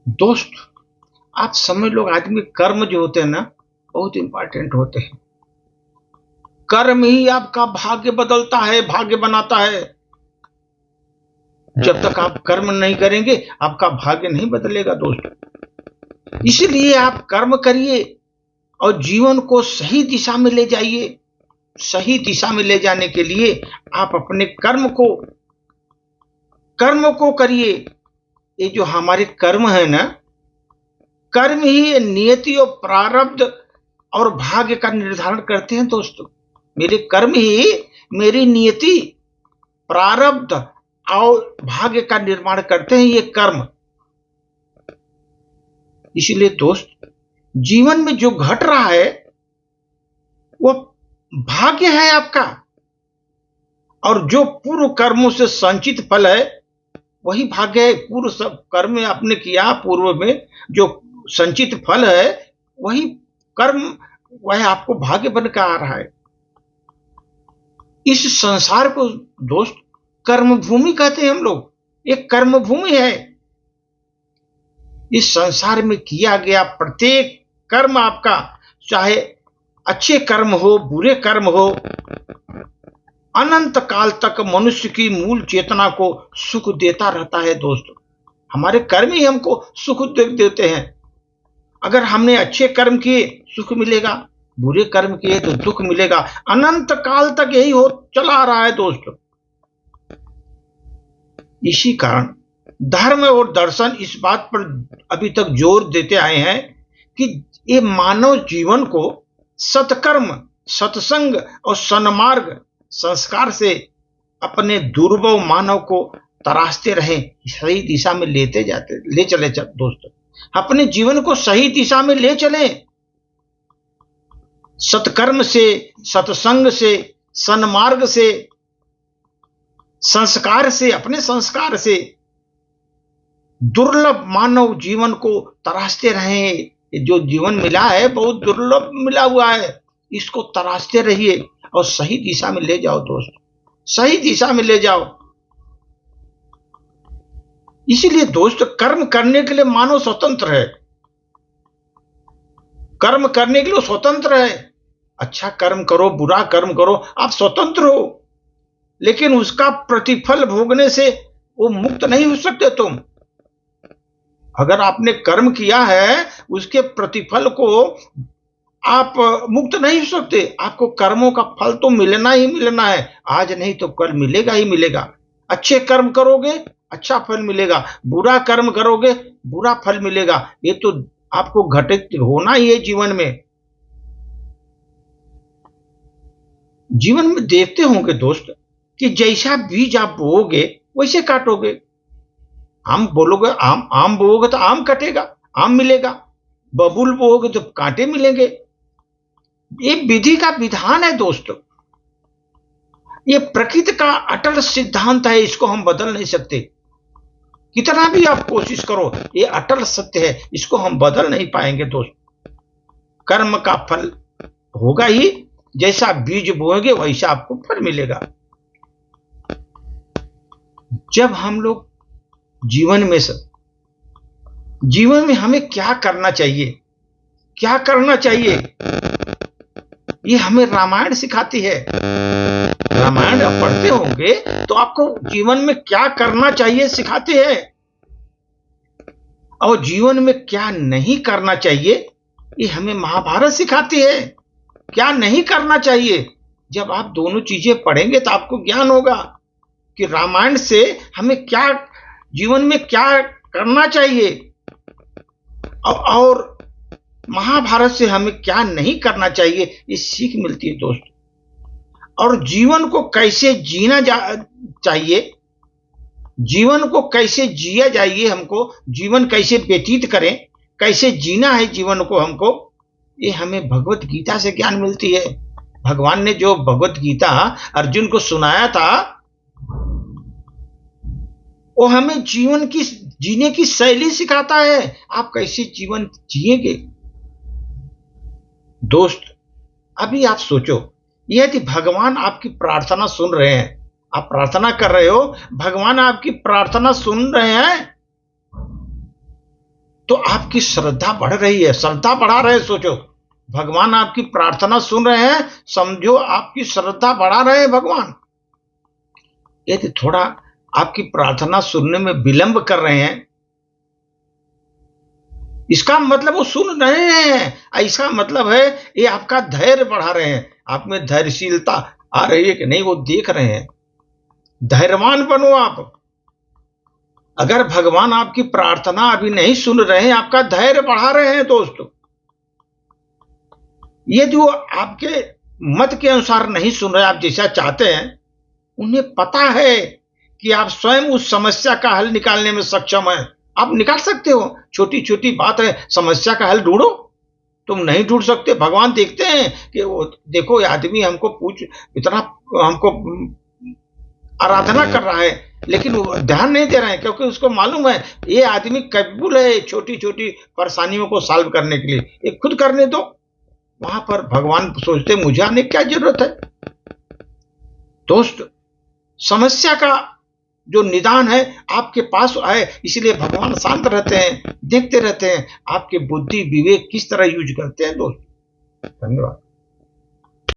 दोस्त, आप समझ लो, आदमी कर्म जो होते हैं ना, बहुत इंपॉर्टेंट होते हैं। कर्म ही आपका भाग्य बदलता है, भाग्य बनाता है। जब तक आप कर्म नहीं करेंगे, आपका भाग्य नहीं बदलेगा दोस्त। इसलिए आप कर्म करिए और जीवन को सही दिशा में ले जाइए। सही दिशा में ले जाने के लिए आप अपने कर्म को करिए। ये जो हमारे कर्म है ना, कर्म ही नियति और प्रारब्ध और भाग्य का निर्धारण करते हैं दोस्तों। मेरे कर्म ही मेरी नियति, प्रारब्ध और भाग्य का निर्माण करते हैं, ये कर्म। इसलिए दोस्त, जीवन में जो घट रहा है वो भाग्य है आपका, और जो पूर्व कर्मों से संचित फल है वही भाग्य है। पूर्व सब कर्म आपने किया, पूर्व में जो संचित फल है वही कर्म, वह आपको भाग्य बनकर आ रहा है। इस संसार को दोस्त कर्म भूमि कहते हैं हम लोग। एक कर्म भूमि है। इस संसार में किया गया प्रत्येक कर्म आपका, चाहे अच्छे कर्म हो, बुरे कर्म हो, अनंत काल तक मनुष्य की मूल चेतना को सुख देता रहता है दोस्तों। हमारे कर्म ही हमको सुख देते हैं। अगर हमने अच्छे कर्म किए सुख मिलेगा, बुरे कर्म किए तो दुख मिलेगा। अनंत काल तक यही हो चला आ रहा है दोस्तों। इसी कारण धर्म और दर्शन इस बात पर अभी तक जोर देते आए हैं कि ये मानव जीवन को सत्कर्म, सत्संग और सन्मार्ग संस्कार से अपने दुर्बल मानव को तराशते रहें, सही दिशा में ले चले दोस्तों। अपने जीवन को सही दिशा में ले चलें। सत्कर्म से, सत्संग से, सन्मार्ग से, संस्कार से, अपने संस्कार से दुर्लभ मानव जीवन को तराशते रहें। जो जीवन मिला है बहुत दुर्लभ मिला हुआ है, इसको तराशते रहिए और सही दिशा में ले जाओ दोस्त, सही दिशा में ले जाओ। इसीलिए दोस्त, कर्म करने के लिए मानव स्वतंत्र है। कर्म करने के लिए स्वतंत्र है। अच्छा कर्म करो, बुरा कर्म करो, आप स्वतंत्र हो, लेकिन उसका प्रतिफल भोगने से वो मुक्त नहीं हो सकते तुम। अगर आपने कर्म किया है, उसके प्रतिफल को आप मुक्त नहीं हो सकते। आपको कर्मों का फल तो मिलना ही मिलना है, आज नहीं तो कल मिलेगा ही मिलेगा। अच्छे कर्म करोगे अच्छा फल मिलेगा, बुरा कर्म करोगे बुरा फल मिलेगा। ये तो आपको घटित होना ही है जीवन में। जीवन में देखते होंगे दोस्त कि जैसा बीज आप बोओगे वैसे काटोगे। आम बोलोगे, आम बोओगे तो आम कटेगा, आम मिलेगा। बबूल बोओगे तो कांटे मिलेंगे। ये विधि का विधान है दोस्तों। ये प्रकृति का अटल सिद्धांत है, इसको हम बदल नहीं सकते। कितना भी आप कोशिश करो, ये अटल सत्य है, इसको हम बदल नहीं पाएंगे दोस्त। कर्म का फल होगा ही, जैसा बीज बोएंगे वैसा आपको फल मिलेगा। जब हम लोग जीवन में हमें क्या करना चाहिए, क्या करना चाहिए, ये हमें रामायण सिखाती है। रामायण आप पढ़ते होंगे तो आपको जीवन में क्या करना चाहिए सिखाते हैं, और जीवन में क्या नहीं करना चाहिए ये हमें महाभारत सिखाती है। क्या नहीं करना चाहिए, जब आप दोनों चीजें पढ़ेंगे तो आपको ज्ञान होगा कि रामायण से हमें क्या जीवन में क्या करना चाहिए और महाभारत से हमें क्या नहीं करना चाहिए, ये सीख मिलती है दोस्त। और जीवन को कैसे जीना चाहिए, जीवन को कैसे जिया जाइए, हमको जीवन कैसे व्यतीत करें, कैसे जीना है जीवन को हमको, ये हमें भगवत गीता से ज्ञान मिलती है। भगवान ने जो भगवत गीता अर्जुन को सुनाया था वो हमें जीवन की जीने की शैली सिखाता है। आप कैसे जीवन जिएंगे दोस्त। अभी आप सोचो, यदि भगवान आपकी प्रार्थना सुन रहे हैं, आप प्रार्थना कर रहे हो, भगवान आपकी प्रार्थना सुन रहे हैं, तो आपकी श्रद्धा बढ़ रही है, श्रद्धा बढ़ा रहे हैं। सोचो, भगवान आपकी प्रार्थना सुन रहे हैं, समझो आपकी श्रद्धा बढ़ा रहे हैं भगवान। यदि थोड़ा आपकी प्रार्थना सुनने में विलंब कर रहे हैं, इसका मतलब वो सुन रहे हैं, ऐसा मतलब है ये आपका धैर्य बढ़ा रहे हैं, आप में धैर्यशीलता आ रही है कि नहीं वो देख रहे हैं। धैर्यवान बनो आप। अगर भगवान आपकी प्रार्थना अभी नहीं सुन रहे हैं, आपका धैर्य बढ़ा रहे हैं दोस्तों। यदि वो आपके मत के अनुसार नहीं सुन रहे, आप जैसा चाहते हैं, उन्हें पता है कि आप स्वयं उस समस्या का हल निकालने में सक्षम हैं। आप निकाल सकते हो, छोटी छोटी बात है, समस्या का हल ढूंढो। तुम नहीं ढूंढ सकते, भगवान देखते हैं कि वो देखो ये आदमी हमको इतना हमको आराधना कर रहा है, लेकिन वो ध्यान नहीं दे रहे हैं, क्योंकि उसको मालूम है ये आदमी कैपेबल है छोटी छोटी परेशानियों को सॉल्व करने के लिए, ये खुद करने दो। वहां पर भगवान सोचते मुझे आने की क्या जरूरत है। दोस्त, समस्या का जो निदान है आपके पास है, इसलिए भगवान शांत रहते हैं, देखते रहते हैं आपके बुद्धि विवेक किस तरह यूज करते हैं दोस्त। धन्यवाद।